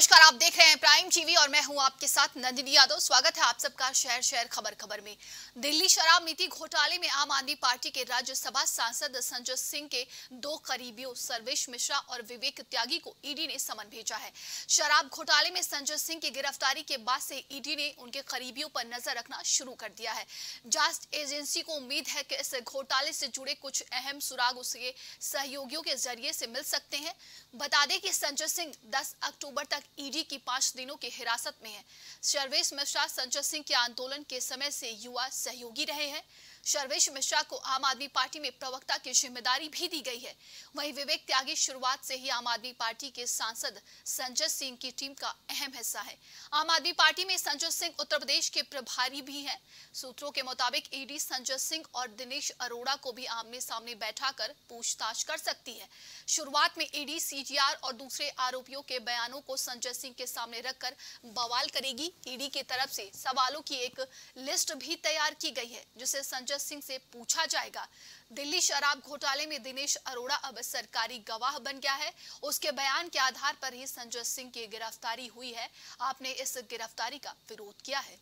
नमस्कार, आप देख रहे हैं प्राइम टीवी और मैं हूं आपके साथ नंदिनी यादव। स्वागत है आप सबका शहर खबर में। दिल्ली शराब नीति घोटाले में आम आदमी पार्टी के राज्यसभा सांसद संजय सिंह के दो करीबियों सर्वेश मिश्रा और विवेक त्यागी को ईडी ने समन भेजा है। शराब घोटाले में संजय सिंह की गिरफ्तारी के बाद से ईडी ने उनके करीबियों पर नजर रखना शुरू कर दिया है। जांच एजेंसी को उम्मीद है कि इस घोटाले से जुड़े कुछ अहम सुराग उसके सहयोगियों के जरिए से मिल सकते हैं। बता दें कि संजय सिंह 10 अक्टूबर तक ईडी की 5 दिनों की हिरासत में है। सर्वेश मिश्रा संजय सिंह के आंदोलन के समय से युवा सहयोगी रहे हैं। सर्वेश मिश्रा को आम आदमी पार्टी में प्रवक्ता की जिम्मेदारी भी दी गई है। वहीं विवेक त्यागी शुरुआत से ही आम आदमी पार्टी के सांसद संजय सिंह की टीम का अहम हिस्सा है। आम आदमी पार्टी में संजय सिंह उत्तर प्रदेश के प्रभारी भी हैं। सूत्रों के मुताबिक ईडी संजय सिंह और दिनेश अरोड़ा को भी आमने सामने बैठाकर पूछताछ कर सकती है। शुरुआत में ईडी सीजीआर और दूसरे आरोपियों के बयानों को संजय सिंह के सामने रखकर बवाल करेगी। ईडी की तरफ से सवालों की एक लिस्ट भी तैयार की गई है जिसे संजय सिंह से पूछा जाएगा। दिल्ली शराब घोटाले में दिनेश अरोड़ा अब सरकारी गवाह बन गया है। उसके बयान के आधार पर ही संजय सिंह की गिरफ्तारी हुई है। आपने इस गिरफ्तारी का विरोध किया है।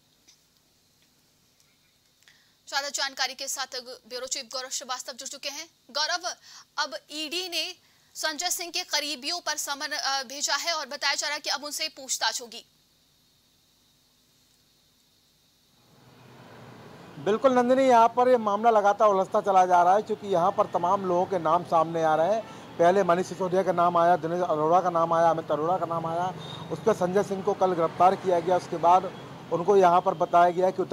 ज्यादा जानकारी के साथ ब्यूरो चीफ गौरव श्रीवास्तव जुड़ चुके हैं। गौरव, अब ईडी ने संजय सिंह के करीबियों पर समन भेजा है और बताया जा रहा है कि अब उनसे पूछताछ होगी। बिल्कुल नंदिनी, यहाँ पर ये मामला लगातार उलझता चला जा रहा है क्योंकि यहाँ पर तमाम लोगों के नाम सामने आ रहे हैं। पहले मनीष सिसोदिया का नाम आया, दिनेश अरोड़ा का नाम आया, अमित अरोड़ा का नाम आया। उस पर संजय सिंह को कल गिरफ्तार किया गया। उसके बाद उनको यहाँ पर बताया गया कि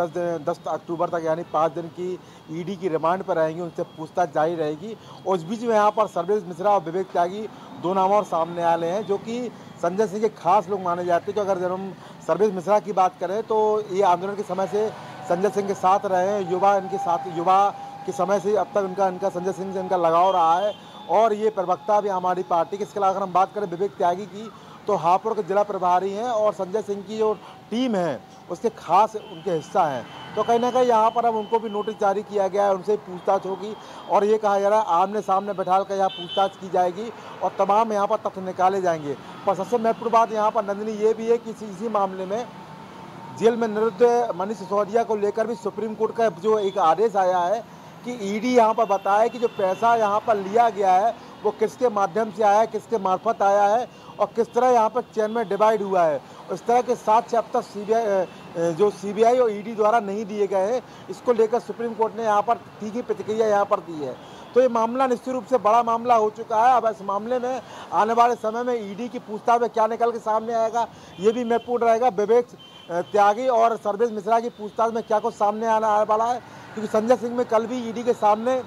10 अक्टूबर तक यानी 5 दिन की ईडी की रिमांड पर रहेंगी, उनसे पूछताछ जारी रहेगी। और इस बीच में यहाँ पर सर्वेश मिश्रा और विवेक त्यागी दो नाम और सामने आए हैं जो कि संजय सिंह के खास लोग माने जाते हैं। तो अगर जब हम सर्वेश मिश्रा की बात करें तो ये आंदोलन के समय से संजय सिंह के साथ रहे हैं, युवा के समय से अब तक इनका संजय सिंह से इनका लगाव रहा है और ये प्रवक्ता भी हमारी पार्टी के। इसके अलावा अगर हम बात करें विवेक त्यागी की तो हापुड़ के जिला प्रभारी हैं और संजय सिंह की जो टीम है उसके खास उनके हिस्सा हैं। तो कहीं ना कहीं यहाँ पर अब उनको भी नोटिस जारी किया गया है, उनसे पूछताछ होगी और ये कहा जा रहा है आमने सामने बैठा कर यहाँ पूछताछ की जाएगी और तमाम यहाँ पर तथ्य निकाले जाएंगे। पर सबसे महत्वपूर्ण बात यहाँ पर नंदिनी ये भी है कि इसी मामले में जेल में निरुद्ध मनीष सिसोदिया को लेकर भी सुप्रीम कोर्ट का जो एक आदेश आया है कि ईडी यहाँ पर बताए कि जो पैसा यहाँ पर लिया गया है वो किसके माध्यम से आया है, किसके मार्फत आया है और किस तरह यहाँ पर चेन में डिवाइड हुआ है। इस तरह के साक्ष्य अब तक सीबीआई और ईडी द्वारा नहीं दिए गए हैं। इसको लेकर सुप्रीम कोर्ट ने यहाँ पर तीखी प्रतिक्रिया यहाँ पर दी है। तो ये मामला निश्चित रूप से बड़ा मामला हो चुका है। अब इस मामले में आने वाले समय में ईडी की पूछताछ में क्या निकल के सामने आएगा ये भी महत्वपूर्ण रहेगा। विवेक त्यागी और सर्वेश मिश्रा की पूछताछ में क्या कुछ सामने आने वाला है, क्योंकि संजय सिंह में कल भी ईडी के सामने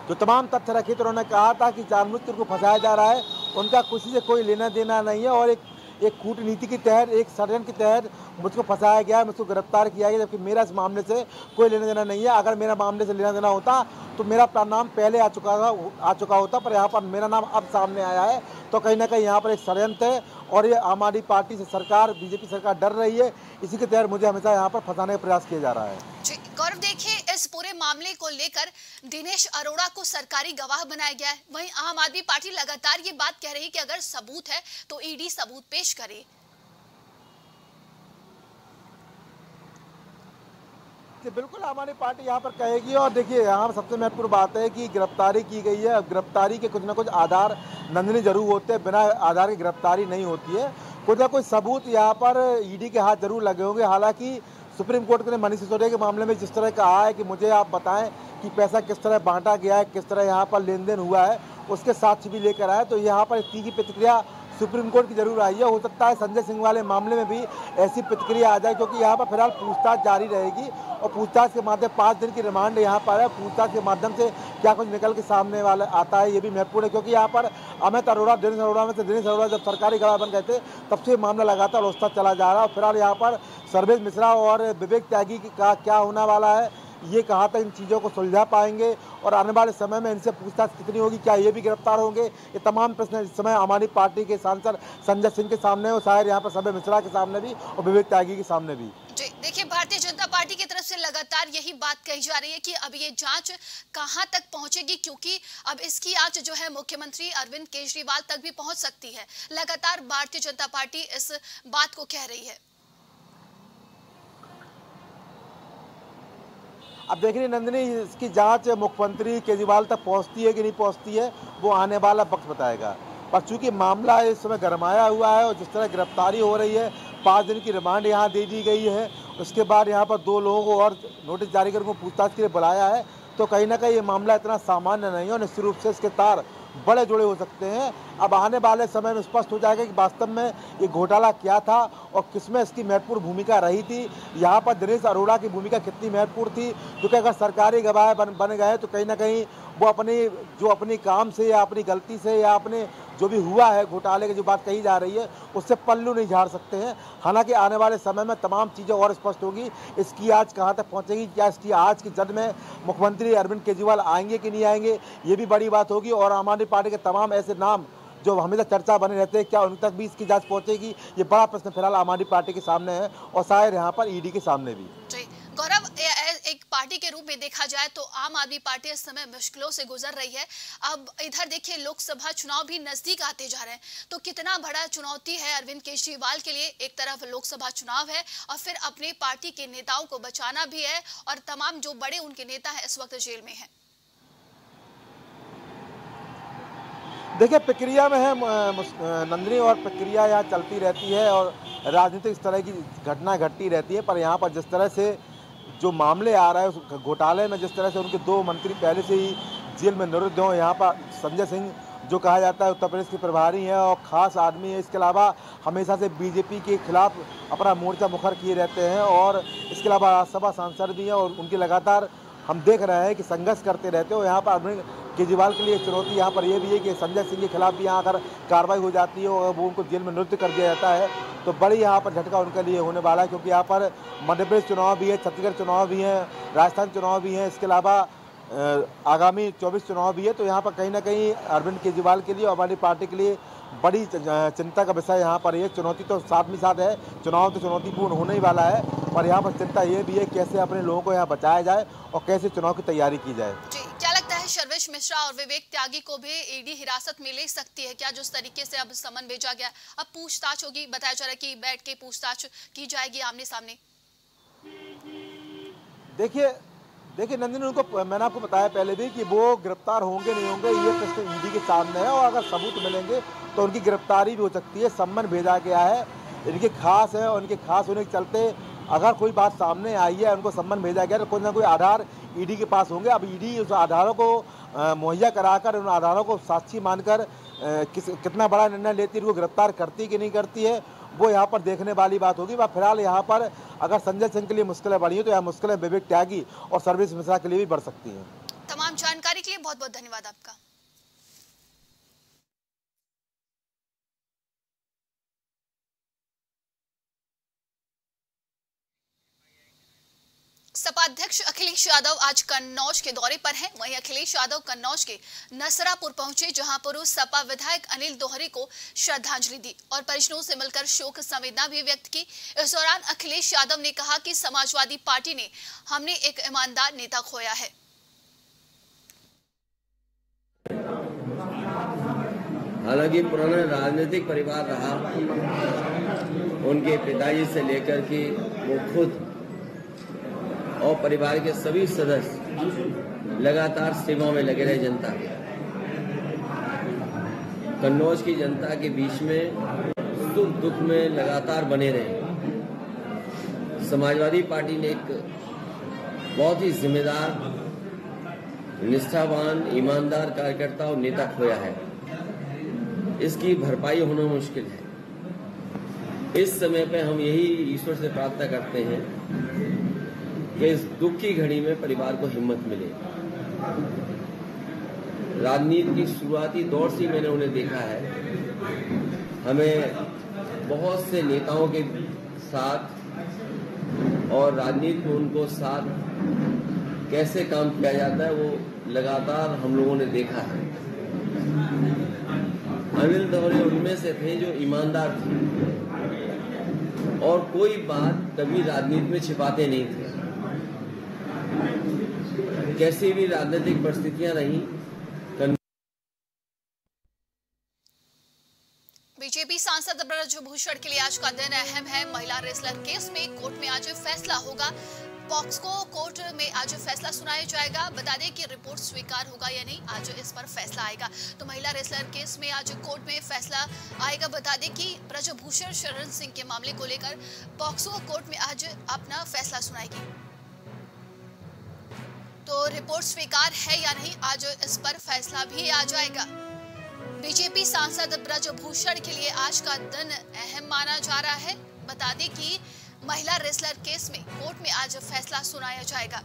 जो तमाम तथ्य रखे तो उन्होंने कहा था कि जानबूझकर को फंसाया जा रहा है, उनका किसी से कोई लेना देना नहीं है और एक कूटनीति के तहत, एक षड्यंत्र के तहत मुझको फंसाया गया है, मुझको गिरफ्तार किया गया, जबकि मेरा इस मामले से कोई लेना देना नहीं है। अगर मेरा मामले से लेना देना होता तो मेरा नाम पहले आ चुका होता, पर यहाँ पर मेरा नाम अब सामने आया है। तो कहीं ना कहीं यहाँ पर एक षड्यंत्र है और ये आम आदमी पार्टी से सरकार, बीजेपी सरकार डर रही है। इसी के तहत मुझे हमेशा यहाँ पर फंसाने का प्रयास किया जा रहा है। गौरव, देखिए इस पूरे मामले को लेकर दिनेश अरोड़ा को सरकारी गवाह बनाया गया है। वहीं आम आदमी पार्टी लगातार ये बात कह रही है कि अगर सबूत है तो ईडी सबूत पेश करे। बिल्कुल हमारी पार्टी यहाँ पर कहेगी। और देखिए यहाँ सबसे महत्वपूर्ण बात है कि गिरफ्तारी की गई है। अब गिरफ्तारी के कुछ ना कुछ आधार नंदनी जरूर होते हैं, बिना आधार की गिरफ्तारी नहीं होती है। कुछ ना कुछ सबूत यहाँ पर ईडी के हाथ जरूर लगे होंगे। हालांकि सुप्रीम कोर्ट ने मनीष सिसोदिया के मामले में जिस तरह कहा है कि मुझे आप बताएं कि पैसा किस तरह बांटा गया है, किस तरह यहाँ पर लेन देन हुआ है, उसके साक्ष्य भी लेकर आए। तो यहाँ पर तीखी प्रतिक्रिया सुप्रीम कोर्ट की जरूर आई है। हो सकता है संजय सिंह वाले मामले में भी ऐसी प्रतिक्रिया आ जाए, क्योंकि यहाँ पर फिलहाल पूछताछ जारी रहेगी और पूछताछ के माध्यम 5 दिन की रिमांड यहाँ पर है। पूछताछ के माध्यम से क्या कुछ निकल के सामने वाला आता है ये भी महत्वपूर्ण है, क्योंकि यहाँ पर अमित अरोड़ा, दिनेश अरोड़ा जब सरकारी गवाह बन गए थे तब से मामला लगातार उलझता चला जा रहा है। और फिलहाल यहाँ पर सर्वेश मिश्रा और विवेक त्यागी का क्या होने वाला है ये कहा था, इन चीज़ों को सुलझा पाएंगे और आने वाले समय में इनसे पूछताछ कितनी होगी, क्या ये भी गिरफ्तार होंगे, ये तमाम प्रश्न इस समय हमारी पार्टी के सांसद संजय सिंह के सामने और शायद यहाँ पर सर्वेश मिश्रा के सामने भी और विवेक त्यागी के सामने भी। जी देखिए, भारतीय जनता पार्टी पार्टी की तरफ से लगातार यही बात कही जा रही है कि अब ये जांच कहां तक पहुंचेगी, क्योंकि अब इसकी आंच जो है मुख्यमंत्री अरविंद केजरीवाल तक भी पहुंच सकती है। लगातार भारतीय जनता पार्टी इस बात को कह रही है। अब देख रही नंदिनी, इसकी जांच मुख्यमंत्री केजरीवाल तक पहुंचती है कि नहीं पहुंचती है, वो आने वाला वक्त बताएगा। पर चूंकि मामला इस समय गरमाया हुआ है और जिस तरह गिरफ्तारी हो रही है, 5 दिन की रिमांड यहाँ दे दी गई है, उसके बाद यहाँ पर 2 लोगों को और नोटिस जारी कर उनको पूछताछ के लिए बुलाया है, तो कहीं ना कहीं ये मामला इतना सामान्य नहीं है और निश्चित रूप से इसके तार बड़े जुड़े हो सकते हैं। अब आने वाले समय में स्पष्ट हो जाएगा कि वास्तव में ये घोटाला क्या था और किसमें इसकी महत्वपूर्ण भूमिका रही थी। यहाँ पर दिनेश अरोड़ा की भूमिका कितनी महत्वपूर्ण थी, क्योंकि अगर सरकारी गवाह बन गए तो कहीं ना कहीं वो अपनी काम से या अपनी गलती से या अपने जो भी हुआ है घोटाले की जो बात कही जा रही है उससे पल्लू नहीं झाड़ सकते हैं। हालांकि आने वाले समय में तमाम चीज़ें और स्पष्ट होगी। इसकी आज कहां तक पहुंचेगी, क्या इसकी आज की जद में मुख्यमंत्री अरविंद केजरीवाल आएंगे कि नहीं आएंगे, ये भी बड़ी बात होगी। और आम आदमी पार्टी के तमाम ऐसे नाम जो हमेशा चर्चा बने रहते हैं, क्या उन तक भी इसकी जांच पहुंचेगी, ये बड़ा प्रश्न फिलहाल आम आदमी पार्टी के सामने है और शायद यहाँ पर ईडी के सामने भी। गौरव, एक पार्टी के रूप में देखा जाए तो आम आदमी पार्टी इस समय मुश्किलों से गुजर रही है। अब इधर देखिए लोकसभा चुनाव भी नजदीक आते जा रहे हैं, तो कितना बड़ा चुनौती है अरविंद केजरीवाल के लिए। एक तरफ लोकसभा चुनाव है और फिर अपने पार्टी के नेताओं को बचाना भी है, और तमाम जो बड़े उनके नेता हैं इस वक्त जेल में हैं। देखिए प्रक्रिया में है नंदिनी, और प्रक्रिया यहाँ चलती रहती है और राजनीतिक इस तरह की घटनाएं घटती रहती है। पर यहाँ पर जिस तरह से जो मामले आ रहा है उस घोटाले में, जिस तरह से उनके 2 मंत्री पहले से ही जेल में निरुद्ध हों, यहाँ पर संजय सिंह जो कहा जाता है उत्तर प्रदेश के प्रभारी हैं और ख़ास आदमी है, इसके अलावा हमेशा से बीजेपी के खिलाफ अपना मोर्चा मुखर किए रहते हैं और इसके अलावा राज्यसभा सांसद भी हैं और उनकी लगातार हम देख रहे हैं कि संघर्ष करते रहते हो। यहाँ पर अरविंद केजरीवाल के लिए चुनौती यहाँ पर यह भी है कि संजय सिंह के खिलाफ भी यहाँ अगर कार्रवाई हो जाती है और वो उनको जेल में निरुद्ध कर दिया जाता है तो बड़ी यहाँ पर झटका उनके लिए होने वाला है, क्योंकि यहाँ पर मध्य प्रदेश चुनाव भी है, छत्तीसगढ़ चुनाव भी है, राजस्थान चुनाव भी है, इसके अलावा आगामी 24 चुनाव भी है। तो यहाँ पर कहीं ना कहीं अरविंद केजरीवाल के लिए और हमारी पार्टी के लिए बड़ी चिंता का विषय यहाँ पर ये चुनौती तो साथ में साथ है। चुनाव तो चुनौतीपूर्ण होने ही वाला है, पर यहाँ पर चिंता ये भी है कैसे अपने लोगों को यहाँ बचाया जाए और कैसे चुनाव की तैयारी की जाए। क्या लगता है शर्वेश मिश्रा और विवेक त्यागी को भी ईडी हिरासत में ले सकती है क्या? जिस तरीके से अब समन भेजा गया, अब पूछताछ होगी, बताया जा रहा है कि बैठ के पूछताछ की जाएगी आमने सामने। देखिए नंदिनी, उनको मैंने आपको बताया पहले भी कि वो गिरफ्तार होंगे नहीं होंगे ये प्रश्न ईडी के सामने है, और अगर सबूत मिलेंगे तो उनकी गिरफ्तारी भी हो सकती है। सम्मन भेजा गया है, इनके खास है और इनके खास होने के चलते अगर कोई बात सामने आई है, उनको सम्मन भेजा गया तो कोई ना कोई आधार ईडी के पास होंगे। अब ईडी उस आधारों को मुहैया कराकर, उन आधारों को साक्षी मानकर कितना बड़ा निर्णय लेती है, उनको गिरफ्तार करती कि नहीं करती है, वो यहाँ पर देखने वाली बात होगी। फिलहाल यहाँ पर अगर संजय सिंह के लिए मुश्किलें बढ़ी हैं तो यहाँ मुश्किलें विवेक त्यागी और सर्वेश मिश्रा के लिए भी बढ़ सकती हैं। तमाम जानकारी के लिए बहुत बहुत धन्यवाद आपका। सपा अध्यक्ष अखिलेश यादव आज कन्नौज के दौरे पर हैं। वहीं अखिलेश यादव कन्नौज के नसरापुर पहुंचे, जहां पूर्व सपा विधायक अनिल दोहरे को श्रद्धांजलि दी और परिजनों से मिलकर शोक संवेदना भी व्यक्त की। इस दौरान अखिलेश यादव ने कहा कि समाजवादी पार्टी ने हमने एक ईमानदार नेता खोया है। हालांकि पुराना राजनीतिक परिवार रहा, उनके पिताजी से लेकर के वो खुद और परिवार के सभी सदस्य लगातार सेवा में लगे रहे जनता के। कन्नौज की जनता के बीच में सुख दुख में लगातार बने रहे। समाजवादी पार्टी ने एक बहुत ही जिम्मेदार, निष्ठावान, ईमानदार कार्यकर्ता और नेता खोया है। इसकी भरपाई होना मुश्किल है। इस समय पे हम यही ईश्वर से प्रार्थना करते हैं कि इस दुख की घड़ी में परिवार को हिम्मत मिले। राजनीति की शुरुआती दौर से मैंने उन्हें देखा है। हमें बहुत से नेताओं के साथ और राजनीति में उनको साथ कैसे काम किया जाता है वो लगातार हम लोगों ने देखा है। अनिल दोहरे उनमें से थे जो ईमानदार थे और कोई बात कभी राजनीति में छिपाते नहीं थे। कैसी भी राजनीतिक परिस्थितियां रही, बीजेपी सांसद ब्रजभूषण के लिए आज का दिन अहम है। महिला रेसलर केस में कोर्ट में आज फैसला होगा। पॉक्सको कोर्ट में आज फैसला सुनाया जाएगा। बता दें कि रिपोर्ट स्वीकार होगा या नहीं, आज इस पर फैसला आएगा। तो महिला रेसलर केस में आज कोर्ट में फैसला आएगा। बता दें कि ब्रजभूषण शरण सिंह के मामले को लेकर पॉक्सो कोर्ट में आज अपना फैसला सुनाएगी। तो रिपोर्ट स्वीकार है या नहीं, आज इस पर फैसला भी आ जाएगा। बीजेपी सांसद ब्रजभूषण के लिए आज का दिन अहम माना जा रहा है। बता दें कि महिला रेसलर केस में कोर्ट में आज फैसला सुनाया जाएगा।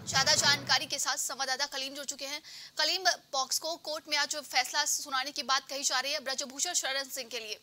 ज्यादा जानकारी के साथ संवाददाता कलीम जुड़ चुके हैं। कलीम, पॉक्सको कोर्ट में आज फैसला सुनाने की बात कही जा रही है ब्रजभूषण शरण सिंह के लिए।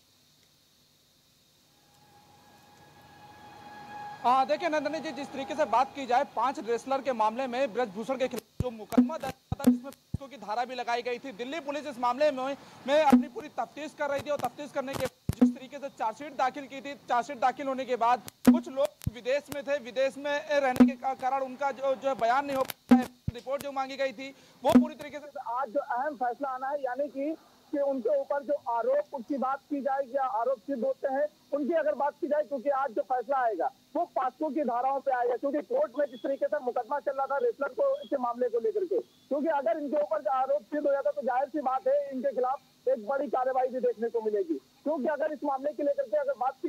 देखिए नंदनी जी, जिस तरीके से बात की जाए 5 रेसलर के मामले में ब्रजभूषण के खिलाफ जो मुकदमा दर्ज था, जिसमें पॉक्सो की धारा भी लगाई गई थी, दिल्ली पुलिस इस मामले में अपनी पूरी तफ्तीश कर रही थी और तफ्तीश करने के जिस तरीके से चार्जशीट दाखिल की थी, चार्जशीट दाखिल होने के बाद कुछ लोग विदेश में थे, विदेश में रहने के कारण उनका जो बयान नहीं हो पाया है, रिपोर्ट जो मांगी गई थी वो पूरी तरीके से आज जो अहम फैसला आना है, यानी कि उनके ऊपर जो आरोप की बात की जाए, क्या आरोप सिद्ध होते हैं उनकी अगर बात की जाए, क्योंकि आज जो फैसला आएगा वो पॉक्सो की धाराओं पे आएगा। क्योंकि कोर्ट में जिस तरीके से मुकदमा चल रहा था रेसलर को के मामले को लेकर के, क्योंकि अगर इनके ऊपर आरोप सिद्ध हो जाता तो जाहिर सी बात है इनके खिलाफ एक बड़ी कार्रवाई भी देखने को मिलेगी। क्योंकि अगर इस मामले के लेकर के अगर बात की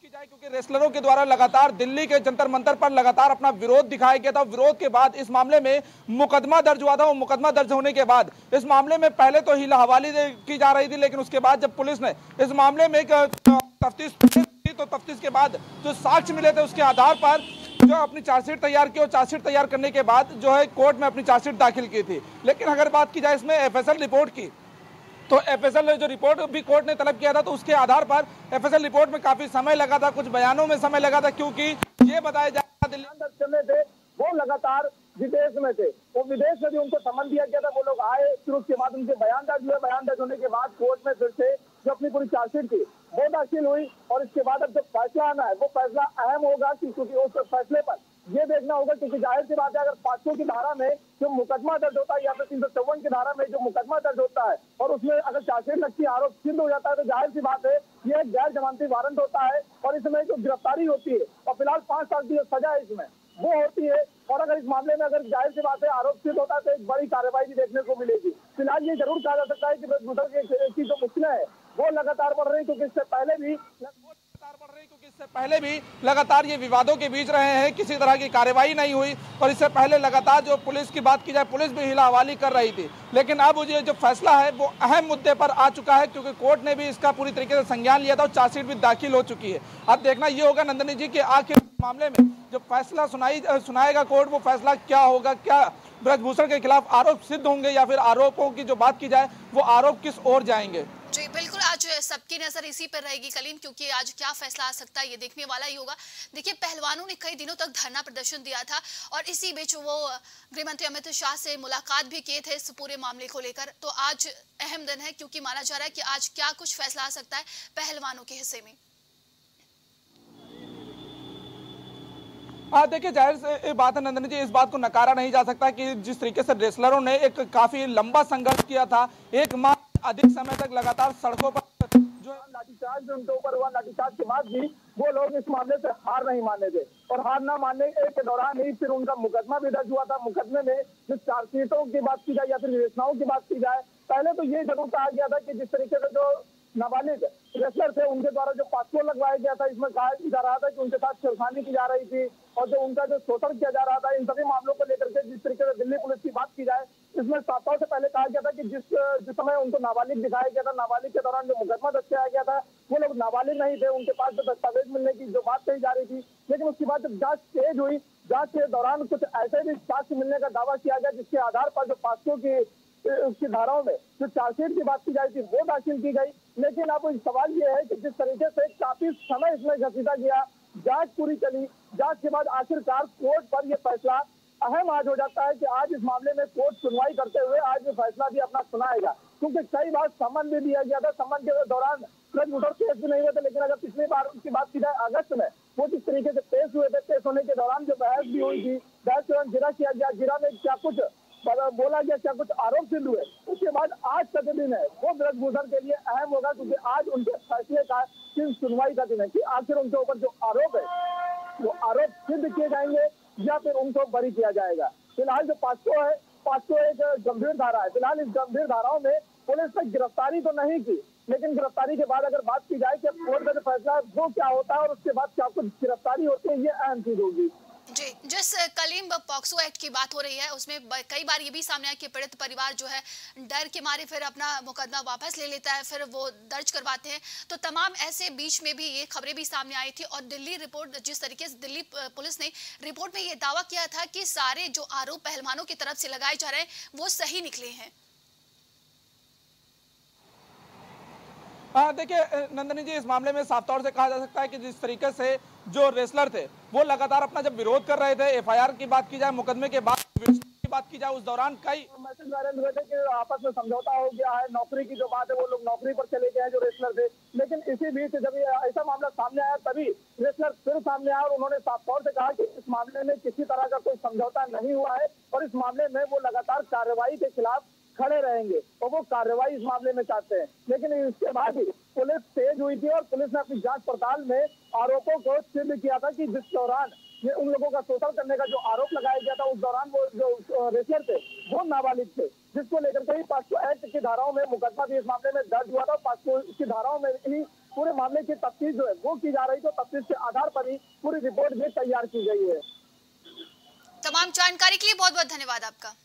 जाए क्योंकि रेसलरों के द्वारा लगातार दिल्ली के जंतर मंतर पर लगातार अपना विरोध दिखाया गया था। विरोध के बाद इस मामले में मुकदमा दर्ज हुआ था। वो मुकदमा दर्ज होने के बाद इस मामले में पहले तो हीला हवाली की जा रही थी, लेकिन उसके बाद जब पुलिस ने इस मामले में तफ्तीश की तो तफ्तीश के बाद जो साक्ष्य मिले थे उसके आधार पर जो अपनी चार्जशीट तैयार की और चार्जशीट तैयार करने के बाद जो है कोर्ट में अपनी चार्जशीट दाखिल की थी। लेकिन अगर बात की जाए इसमें एफएसएल रिपोर्ट की, तो एफएसएल जो रिपोर्ट भी कोर्ट ने तलब किया था, तो उसके आधार पर एफएसएल रिपोर्ट में काफी समय लगा था, कुछ बयानों में समय लगा था, क्योंकि ये बताया जा रहा था दिल्ली थे वो लगातार विदेश में थे। वो विदेश में भी उनको समन दिया गया था, वो लोग आए, फिर उसके बाद उनके बयान दर्ज हुए। बयान दर्ज होने के बाद कोर्ट में फिर से जो अपनी पूरी चार्जशीट थी वो दाखिल हुई और इसके बाद अब जो फैसला आना है वो फैसला अहम होगा, क्योंकि उस फैसले पर ये देखना होगा, क्योंकि जाहिर सी बात है अगर पॉक्सो की धारा में जो मुकदमा दर्ज होता है या फिर 354 की धारा में जो मुकदमा दर्ज होता है और उसमें अगर चार्जशीट लगती है, आरोप सिद्ध हो जाता है, तो जाहिर सी बात है ये गैर जमानती वारंट होता है और इसमें जो गिरफ्तारी होती है और फिलहाल 5 साल की सजा है इसमें वो होती है। और अगर इस मामले में अगर जाहिर सी बात है आरोप सिद्ध होता है तो एक बड़ी कार्रवाई भी देखने को मिलेगी। फिलहाल ये जरूर कहा जा सकता है कि ब्रजभूषण की जो मुश्किलें है वो लगातार बढ़ रही, क्योंकि इससे पहले भी लगातार ये विवादों के बीच रहे हैं, किसी तरह की कार्रवाई नहीं हुई। और इससे पहले लगातार जो पुलिस की बात की जाए, पुलिस भी हिला हवाली कर रही थी। लेकिन अब ये जो फैसला है वो अहम मुद्दे पर आ चुका है, क्योंकि कोर्ट ने भी इसका पूरी तरीके से संज्ञान लिया था और चार्जशीट भी दाखिल हो चुकी है। अब देखना ये होगा नंदनी जी कि आखिर मामले में जो फैसला सुनाएगा कोर्ट, वो फैसला क्या होगा। क्या ब्रजभूषण के खिलाफ आरोप सिद्ध होंगे या फिर आरोपों की जो बात की जाए वो आरोप किस ओर जाएंगे। जी बिल्कुल, आज सबकी नजर इसी पर रहेगी कलीम, क्योंकि आज क्या फैसला आ सकता है ये देखने वाला ही होगा। देखिए, पहलवानों ने कई दिनों तक धरना प्रदर्शन दिया था और इसी बीच वो गृह मंत्री अमित शाह से मुलाकात भी किए थे इस पूरे मामले को लेकर। तो आज अहम दिन है, क्योंकि माना जा रहा है कि आज क्या कुछ फैसला आ सकता है पहलवानों के हिस्से में। देखिए, जाहिर से बात है नंदनी जी, इस बात को नकारा नहीं जा सकता कि जिस तरीके से रेसलरों ने एक काफी लंबा संघर्ष किया था, 1 माह अधिक समय तक लगातार सड़कों पर जो लाठीचार्ज उनके ऊपर हुआ, लाठीचार्ज के बाद भी वो लोग इस मामले से हार नहीं माने थे और हार ना मानने के दौरान ही फिर उनका मुकदमा भी दर्ज हुआ था। मुकदमे में जो चार्जशीटों की बात की जाए या फिर विवेचनाओं की बात की जाए, पहले तो ये जरूर कहा गया था कि जिस तरीके से जो नाबालिग रेसलर थे उनके द्वारा जो पॉक्सो लगवाया गया था, इसमें कहा जा रहा था कि उनके साथ छेड़खानी की जा रही थी और जो उनका जो शोषण किया जा रहा था, इन सभी मामलों को लेकर के जिस तरीके से दिल्ली पुलिस की बात की जाए, इसमें साप्ताहों से पहले कहा गया था कि जिस समय उनको नाबालिग दिखाया गया था, नाबालिग के दौरान जो मुकदमा दर्ज किया गया था वो लोग नाबालिग नहीं थे, उनके पास जो दस्तावेज मिलने की जो बात कही जा रही थी। लेकिन उसके बाद जब जांच तेज हुई, जांच के दौरान कुछ ऐसे भी साक्ष्य मिलने का दावा किया गया जिसके आधार पर जो पॉक्सो की उसकी धाराओं में जो चार्जशीट की बात की जाती थी वो दाखिल की गई। लेकिन अब सवाल ये है कि जिस तरीके से काफी समय इसमें घसीटा गया, जांच पूरी चली, जांच के बाद आखिरकार कोर्ट पर यह फैसला अहम आज हो जाता है कि आज इस मामले में कोर्ट सुनवाई करते हुए आज ये फैसला भी अपना सुनाएगा, क्योंकि कई बार समन भी दिया गया था। समन के दौरान ब्रजभूषण केस भी नहीं हुए थे, लेकिन अगर पिछली बार उसकी बात की जाए अगस्त में वो किस तरीके से पेश हुए थे। पेश होने के दौरान जो बहस भी हुई थी, बहस के दौरान जिरा किया गया, जिरा में क्या कुछ बोला गया, क्या कुछ आरोप सिद्ध हुए। उसके बाद आज का जो दिन है वो ब्रजभूषण के लिए अहम होगा, क्योंकि आज उनके फैसले का सुनवाई का दिन है कि आखिर उनके ऊपर जो आरोप है वो आरोप सिद्ध किए जाएंगे या फिर उनको बरी किया जाएगा। फिलहाल जो पास्को है, पास्को एक गंभीर धारा है। फिलहाल इस गंभीर धाराओं में पुलिस ने गिरफ्तारी तो नहीं की, लेकिन गिरफ्तारी के बाद अगर बात की जाए कि कोर्ट का जो फैसला है वो क्या होता है और उसके बाद क्या कुछ गिरफ्तारी होती है, ये अहम चीज होगी। जी, जिस कलीम पॉक्सो एक्ट की बात हो रही है उसमें कई बार ये भी सामने आया कि पीड़ित परिवार जो है डर के मारे फिर अपना मुकदमा वापस ले लेता है, फिर वो दर्ज करवाते हैं। तो तमाम ऐसे बीच में भी ये खबरें भी सामने आई थी और दिल्ली रिपोर्ट, जिस तरीके से दिल्ली पुलिस ने रिपोर्ट में ये दावा किया था कि सारे जो आरोप पहलवानों की तरफ से लगाए जा रहे हैं वो सही निकले हैं। देखिए नंदनी जी, इस मामले में साफ तौर से कहा जा सकता है कि जिस तरीके से जो रेसलर थे वो लगातार अपना जब विरोध कर रहे थे, एफआईआर की बात की जाए, मुकदमे के बाद की बात की जाए, उस दौरान कई मैसेज वायरल हुए थे कि आपस में समझौता हो गया है, नौकरी की जो बात है वो लोग नौकरी पर चले गए हैं जो रेसलर थे। लेकिन इसी बीच जब ऐसा मामला सामने आया तभी रेसलर फिर सामने आया और उन्होंने साफ तौर से कहा कि इस मामले में किसी तरह का कोई समझौता नहीं हुआ है और इस मामले में वो लगातार कार्रवाई के खिलाफ खड़े रहेंगे और वो कार्रवाई इस मामले में चाहते हैं। लेकिन इसके बाद ही पुलिस तेज हुई थी और पुलिस ने अपनी जांच पड़ताल में आरोपों को सिद्ध किया था कि जिस दौरान ये उन लोगों का शोषण करने का जो आरोप लगाया गया था उस दौरान वो जो रेसलर थे वो नाबालिग थे, जिसको लेकर के पास्को एक्ट की धाराओं में मुकदमा भी इस मामले में दर्ज हुआ था। पास्को की धाराओं में ही पूरे मामले की तफ्तीश जो है वो की जा रही, तो तफ्तीश के आधार पर ही पूरी रिपोर्ट भी तैयार की गई है। तमाम जानकारी के लिए बहुत बहुत धन्यवाद आपका।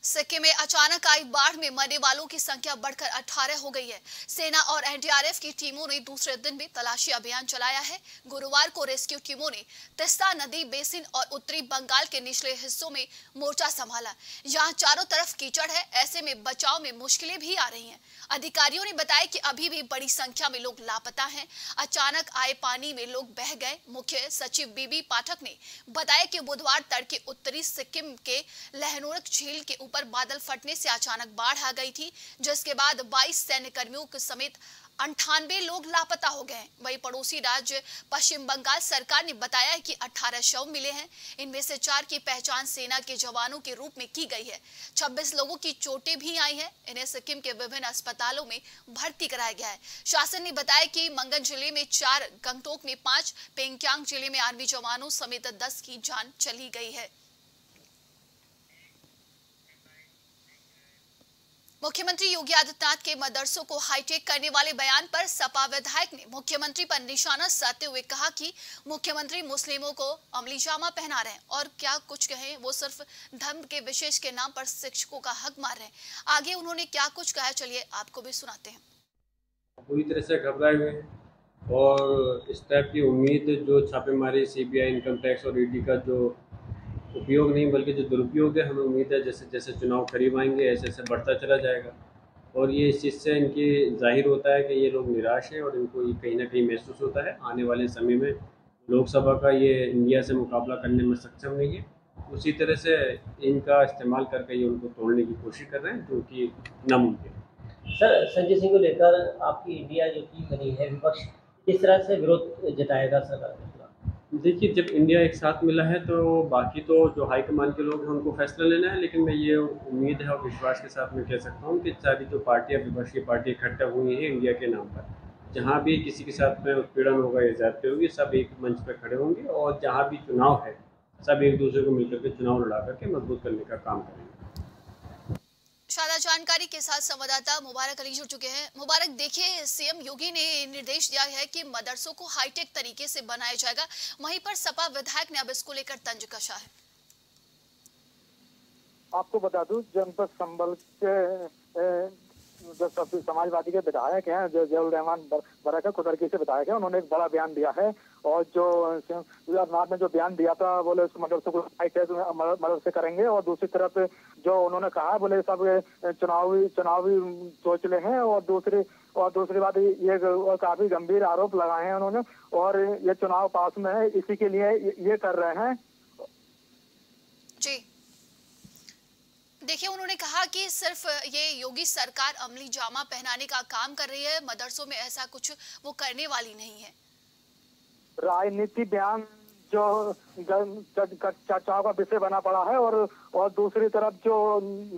सिक्किम में अचानक आई बाढ़ में मरने वालों की संख्या बढ़कर 18 हो गई है। सेना और एनडीआरएफ की टीमों ने दूसरे दिन भी तलाशी अभियान चलाया है। गुरुवार को रेस्क्यू टीमों ने तिस्ता नदी बेसिन और उत्तरी बंगाल के निचले हिस्सों में मोर्चा संभाला। यहाँ चारों तरफ कीचड़ है, ऐसे में बचाव में मुश्किलें भी आ रही हैं। अधिकारियों ने बताया कि अभी भी बड़ी संख्या में लोग लापता हैं। अचानक आए पानी में लोग बह गए। मुख्य सचिव बीबी पाठक ने बताया कि बुधवार तड़के उत्तरी सिक्किम के लहनोरक झील के ऊपर बादल फटने से अचानक बाढ़ आ गई थी, जिसके बाद 22 सैन्य कर्मियों के समेत 98 लोग लापता हो गए। वहीं पड़ोसी राज्य पश्चिम बंगाल सरकार ने बताया कि 18 शव मिले हैं। इनमें से 4 की पहचान सेना के जवानों के रूप में की गई है। 26 लोगों की चोटें भी आई हैं। इन्हें सिक्किम के विभिन्न अस्पतालों में भर्ती कराया गया है। शासन ने बताया कि मंगन जिले में 4, गंगटोक में 5, पेंगयांग जिले में आर्मी जवानों समेत 10 की जान चली गई है। मुख्यमंत्री योगी आदित्यनाथ के मदरसों को हाईटेक करने वाले बयान पर सपा विधायक ने मुख्यमंत्री पर निशाना साधते हुए कहा कि मुख्यमंत्री मुस्लिमों को अमली जामा पहना रहे हैं और क्या कुछ कहें, वो सिर्फ धर्म के विशेष के नाम पर शिक्षकों का हक मार रहे हैं। आगे उन्होंने क्या कुछ कहा, चलिए आपको भी सुनाते हैं। पूरी तरह से घबराए हुए और इस टाइप की उम्मीद जो छापेमारी सीबीआई, इनकम टैक्स और ईडी का जो उपयोग नहीं बल्कि जो दुरुपयोग है, हमें उम्मीद है जैसे जैसे चुनाव करीब आएंगे ऐसे ऐसे बढ़ता चला जाएगा। और ये इस चीज़ से इनकी जाहिर होता है कि ये लोग निराश हैं और इनको ये कहीं ना कहीं महसूस होता है आने वाले समय में लोकसभा का ये इंडिया से मुकाबला करने में सक्षम नहीं है। उसी तरह से इनका इस्तेमाल करके ये उनको तोड़ने की कोशिश कर रहे हैं, जो कि नामुमकिन। सर, संजय सिंह को लेकर आपकी इंडिया जो टीम बनी है, विपक्ष किस तरह से विरोध जताएगा सरकार के खिलाफ? देखिए, जब इंडिया एक साथ मिला है तो बाकी तो जो हाईकमान के लोग हैं उनको फैसला लेना है, लेकिन मैं ये उम्मीद है और विश्वास के साथ मैं कह सकता हूँ कि सारी जो पार्टियाँ, विपक्ष की पार्टी इकट्ठा हुई हैं इंडिया के नाम पर, जहाँ भी किसी के साथ में उत्पीड़न होगा या ज्यादती होगी, सब एक मंच पर खड़े होंगे और जहाँ भी चुनाव है सब एक दूसरे को मिलकर के चुनाव लड़ा करके मजबूत करने का काम करेंगे। शादा जानकारी के साथ संवाददाता मुबारक अली जुड़ चुके हैं। मुबारक, देखिए सीएम योगी ने निर्देश दिया है कि मदरसों को हाईटेक तरीके से बनाया जाएगा, वहीं पर सपा विधायक ने अब इसको लेकर तंज कसा है। आपको बता दूं, जनपद संभल के जो समाजवादी के विधायक हैं, जो जयउल रहमान बरकत कुदरकी से विधायक है, उन्होंने एक बड़ा बयान दिया है और जो अरनाथ ने जो बयान दिया था, बोले उस मदरसे को मदरसे करेंगे और दूसरी तरफ जो उन्होंने कहा, बोले सब चुनावी सोच ले हैं और दूसरी बात ये काफी गंभीर आरोप लगाए हैं उन्होंने और ये चुनाव पास में है, इसी के लिए ये कर रहे हैं। जी, देखिए, उन्होंने कहा कि सिर्फ ये योगी सरकार अमली जामा पहनाने का काम कर रही है, मदरसों में ऐसा कुछ वो करने वाली नहीं है। राजनीति बयान जो चर्चाओं का विषय बना पड़ा है और दूसरी तरफ जो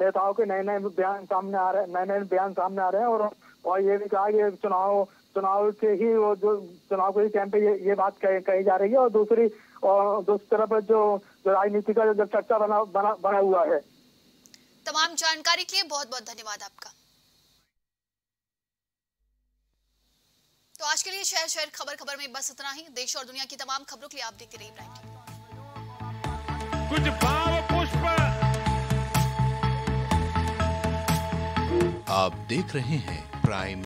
नेताओं के नए बयान सामने आ रहे हैं और ये भी कहा कि चुनाव के ही वो जो चुनाव के ही टाइम पे ये बात कही जा रही है और दूसरी तरफ जो राजनीति का जो चर्चा बना हुआ है। तमाम जानकारी के लिए बहुत बहुत धन्यवाद आपका। तो आज के लिए शहर शहर खबर में बस इतना ही। देश और दुनिया की तमाम खबरों के लिए आप देखते रहिए प्राइम टीवी। कुछ भाव पुष्प। आप देख रहे हैं प्राइम